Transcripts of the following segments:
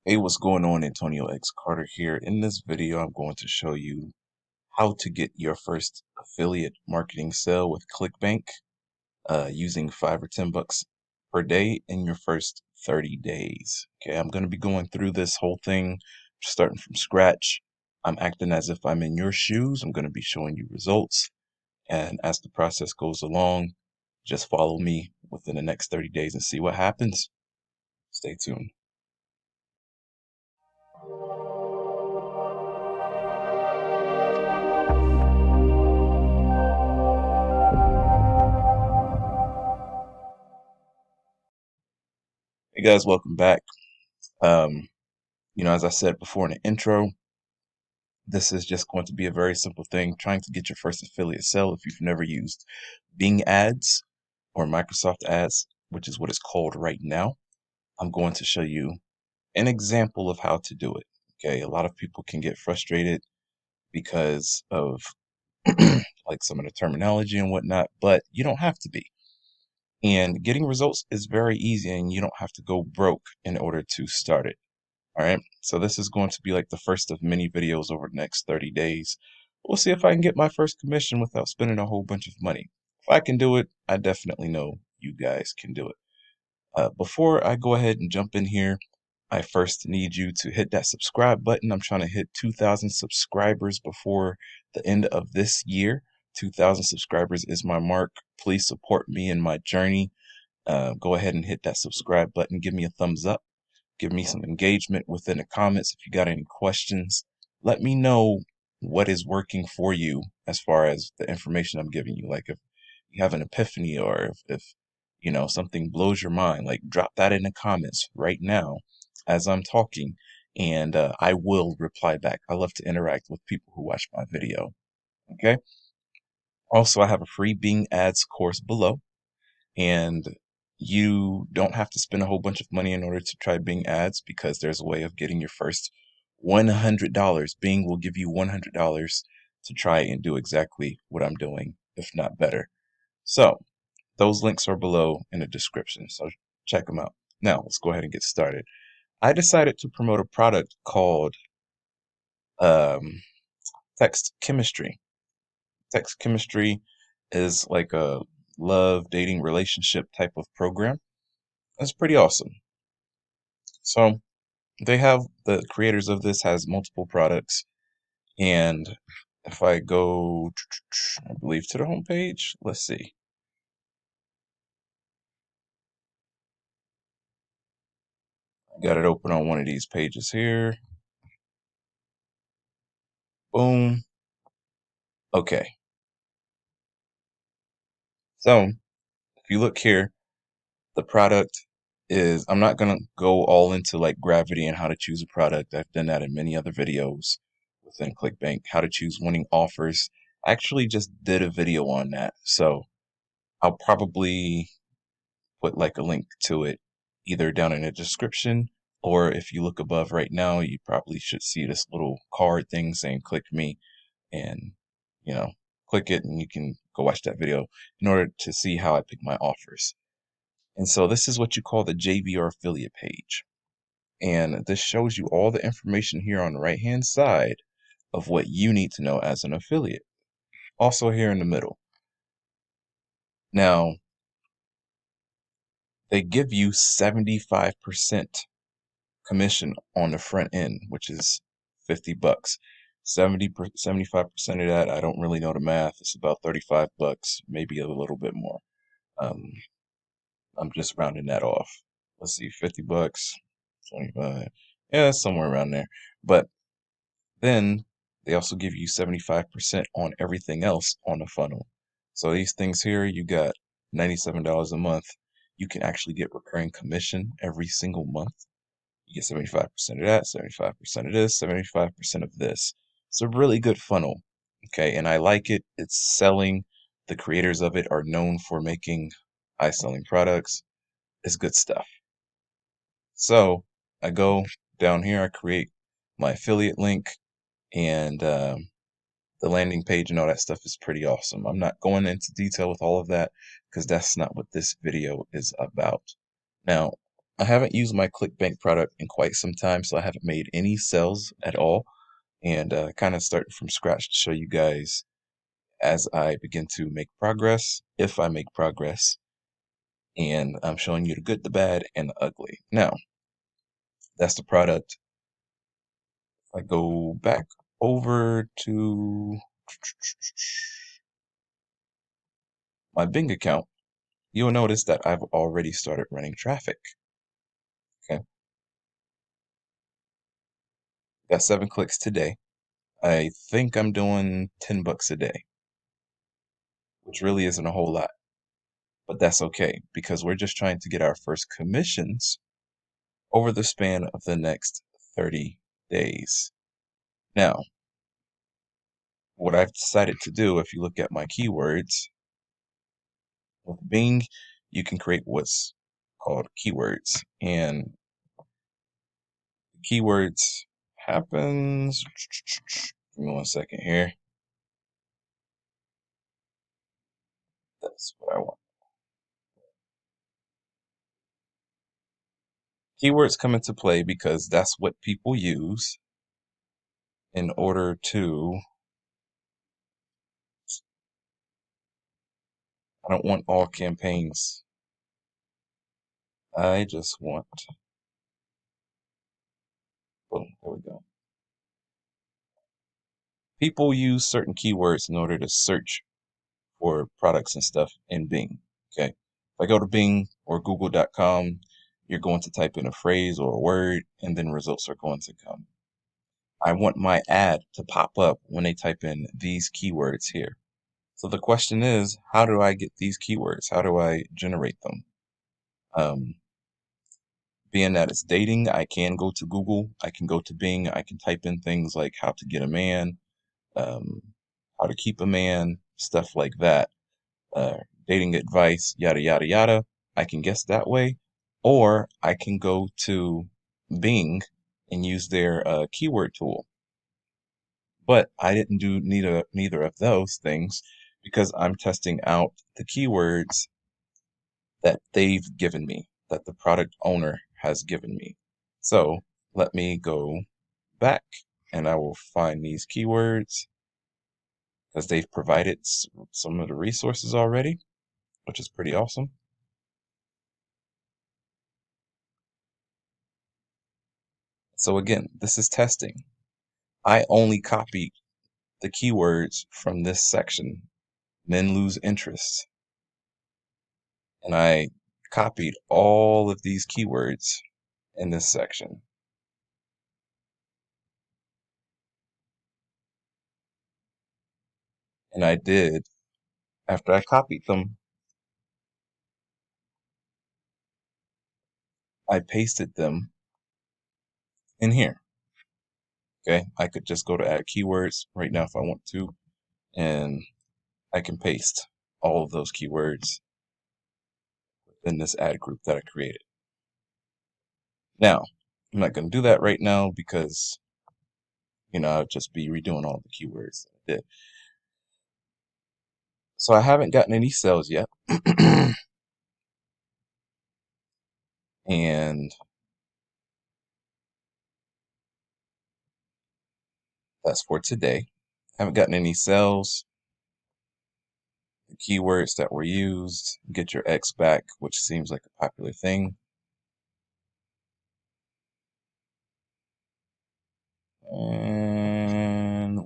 Hey, what's going on? Antonio X Carter here. In this video, I'm going to show you how to get your first affiliate marketing sale with Clickbank using 5 or 10 bucks per day in your first 30 days. Okay, I'm going to be going through this whole thing, starting from scratch. I'm acting as if I'm in your shoes. I'm going to be showing you results. And as the process goes along, just follow me within the next 30 days and see what happens. Stay tuned. Hey guys, welcome back. Um, as I said before in the intro, this is just going to be a very simple thing, trying to get your first affiliate sale if you've never used Bing ads or Microsoft ads, which is what it's called right now. I'm going to show you an example of how to do it. Okay, a lot of people can get frustrated because of like some of the terminology and whatnot, but you don't have to be. And getting results is very easy, and you don't have to go broke in order to start it. All right, so this is going to be like the first of many videos over the next 30 days. We'll see if I can get my first commission without spending a whole bunch of money. If I can do it, I definitely know you guys can do it. Before I go ahead and jump in here, I first need you to hit that subscribe button. I'm trying to hit 2,000 subscribers before the end of this year. 2,000 subscribers is my mark. Please support me in my journey. Go ahead and hit that subscribe button. Give me a thumbs up. Give me some engagement within the comments. If you got any questions, let me know what is working for you as far as the information I'm giving you. Like if you have an epiphany or if something blows your mind, like drop that in the comments right now as I'm talking, and I will reply back. I love to interact with people who watch my video. Okay. Also, I have a free Bing Ads course below, and you don't have to spend a whole bunch of money in order to try Bing ads because there's a way of getting your first $100. Bing will give you $100 to try and do exactly what I'm doing, if not better. So those links are below in the description, so check them out. Now let's go ahead and get started. I decided to promote a product called um, Text Chemistry. Text Chemistry is like a love, dating, relationship type of program. It's pretty awesome. So they have the creators of this has multiple products, and if I go, I believe to the home page, let's see. I got it open on one of these pages here. Boom. Okay. So if you look here, the product is, I'm not gonna go all into like gravity and how to choose a product. I've done that in many other videos within Clickbank, how to choose winning offers. I actually just did a video on that. So I'll probably put like a link to it either down in the description, or if you look above right now, you probably should see this little card thing saying click me, and you know, click it and you can go watch that video in order to see how I pick my offers. And so this is what you call the JV or affiliate page. And this shows you all the information here on the right hand side of what you need to know as an affiliate. Also here in the middle. Now, they give you 75% commission on the front end, which is 50 bucks. 75% of that, I don't really know the math. It's about 35 bucks, maybe a little bit more. Um, I'm just rounding that off. Let's see, 50 bucks, 25. Yeah, somewhere around there. But then they also give you 75% on everything else on the funnel. So these things here, you got $97 a month. You can actually get recurring commission every single month. You get 75% of that, 75% of this, 75% of this. It's a really good funnel. Okay, and I like it. It's selling. The creators of it are known for making high selling products. It's good stuff. So I go down here, I create my affiliate link, and the landing page and all that stuff is pretty awesome. I'm not going into detail with all of that because that's not what this video is about. Now, I haven't used my Clickbank product in quite some time, so I haven't made any sales at all. And kind of starting from scratch to show you guys as I begin to make progress, if I make progress. And I'm showing you the good, the bad, and the ugly. Now, that's the product. If I go back over to my Bing account, you'll notice that I've already started running traffic. Okay, got 7 clicks today. I think I'm doing $10 a day, which really isn't a whole lot, but that's okay because we're just trying to get our first commissions over the span of the next 30 days. Now, what I've decided to do, if you look at my keywords, with Bing, you can create what's called keywords. And keywords happens, give me 1 second here. That's what I want. Keywords come into play because that's what people use in order to, I don't want all campaigns. I just want, boom, there we go. People use certain keywords in order to search for products and stuff in Bing. Okay. If I go to Bing or Google.com, you're going to type in a phrase or a word, and then results are going to come. I want my ad to pop up when they type in these keywords here. So the question is, how do I get these keywords? How do I generate them? Being that it's dating, I can go to Google, I can go to Bing, I can type in things like how to get a man, um, how to keep a man, stuff like that. Dating advice, yada, yada, yada. I can guess that way. Or I can go to Bing and use their keyword tool. But I didn't do neither of those things because I'm testing out the keywords that they've given me, that the product owner has given me. So let me go back and I will find these keywords because they've provided some of the resources already, which is pretty awesome. So again, this is testing. I only copied the keywords from this section, men lose interest. And I copied all of these keywords in this section. And I did, after I copied them, I pasted them in here. Okay, I could just go to add keywords right now if I want to, and I can paste all of those keywords in this ad group that I created. Now, I'm not going to do that right now because, I'll just be redoing all the keywords that I did. So I haven't gotten any sales yet. And that's for today. Haven't gotten any sales. The keywords that were used, get your X back, which seems like a popular thing. And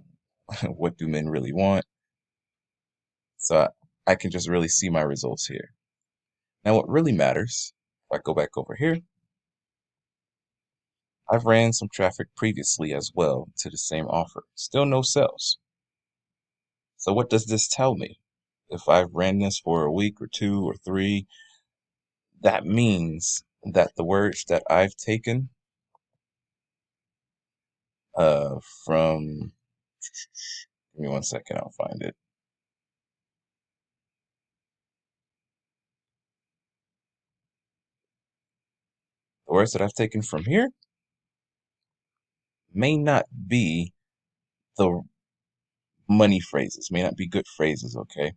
what do men really want? So I can just really see my results here. Now what really matters, if I go back over here, I've ran some traffic previously as well to the same offer. Still no sales. So what does this tell me? If I've ran this for a week or 2 or 3, that means that the words that I've taken from, give me 1 second, I'll find it. The words that I've taken from here may not be the money phrases, may not be good phrases, okay?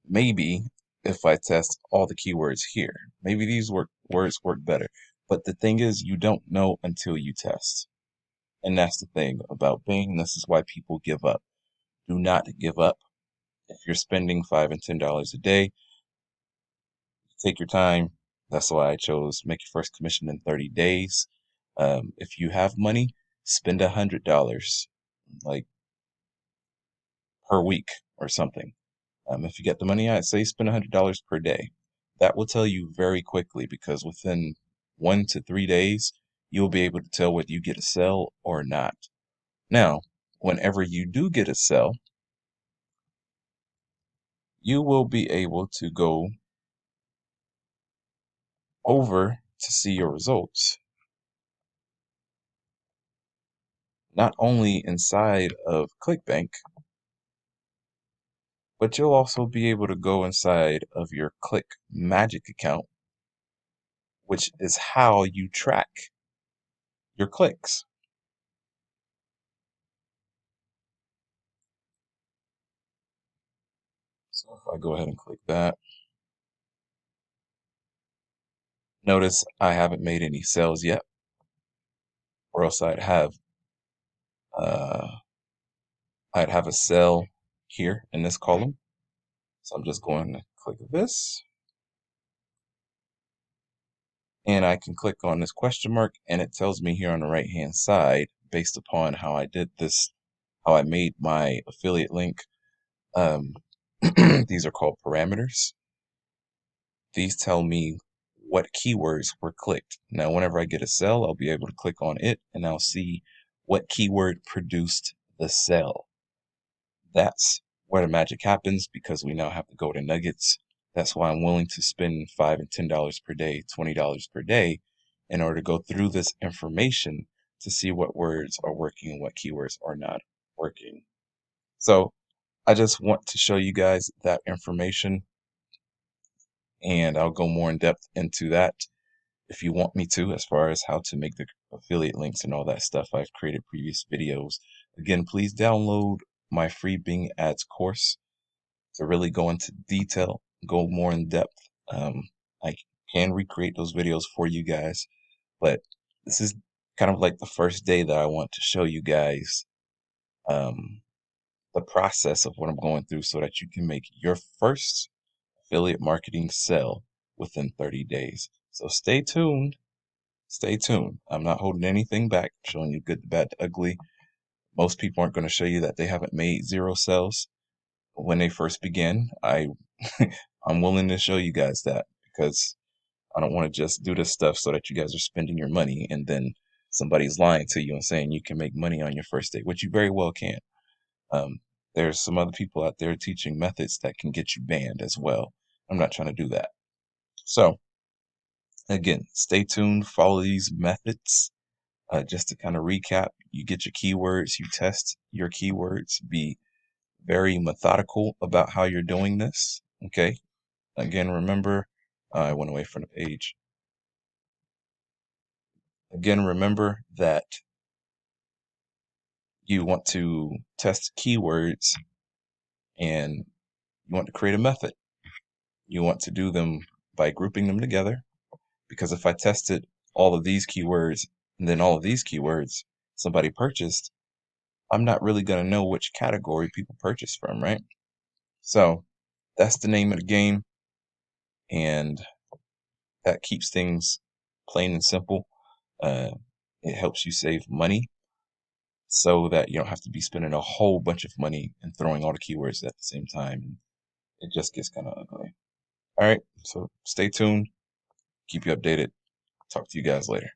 Maybe if I test all the keywords here. Maybe these words work better. But the thing is, you don't know until you test. And that's the thing about Bing. This is why people give up. Do not give up. If you're spending $5 and $10 a day, take your time. That's why I chose make your first commission in 30 days. If you have money, spend $100 like per week or something. If you get the money, I'd say spend $100 per day. That will tell you very quickly because within 1 to 3 days, you'll be able to tell whether you get a sell or not. Now, whenever you do get a sell, you will be able to go over to see your results. Not only inside of Clickbank, but you'll also be able to go inside of your Click Magic account, which is how you track your clicks. So if I go ahead and click that, notice I haven't made any sales yet, or else uh, I'd have a sell here in this column. So I'm just going to click this, and I can click on this question mark, and it tells me here on the right hand side, based upon how I did this, how I made my affiliate link. These are called parameters. These tell me what keywords were clicked. Now, whenever I get a cell, I'll be able to click on it and I'll see what keyword produced the cell. That's where the magic happens because we now have to go to nuggets. That's why I'm willing to spend $5 and $10 per day, $20 per day in order to go through this information to see what words are working and what keywords are not working. So I just want to show you guys that information, and I'll go more in depth into that if you want me to, as far as how to make the affiliate links and all that stuff. I've created previous videos. Again, please download my free Bing Ads course to really go into detail, go more in depth. I can recreate those videos for you guys, but this is kind of like the first day that I want to show you guys the process of what I'm going through so that you can make your first affiliate marketing sell within 30 days. So stay tuned. Stay tuned. I'm not holding anything back, I'm showing you good, the bad, the ugly. Most people aren't going to show you that they haven't made 0 sales when they first begin. I'm willing to show you guys that because I don't want to just do this stuff so that you guys are spending your money and then somebody's lying to you and saying you can make money on your first day, which you very well can. Um, there's some other people out there teaching methods that can get you banned as well. I'm not trying to do that. So again, stay tuned, follow these methods. Just to kind of recap, you get your keywords, you test your keywords, be very methodical about how you're doing this. Okay. Again, remember, I went away from the page. Again, remember that you want to test keywords and you want to create a method. You want to do them by grouping them together, because if I tested all of these keywords and then all of these keywords somebody purchased, I'm not really going to know which category people purchase from, right? So that's the name of the game, and that keeps things plain and simple. Uh, it helps you save money so that you don't have to be spending a whole bunch of money and throwing all the keywords at the same time. It just gets kind of ugly. All right, so stay tuned. Keep you updated. Talk to you guys later.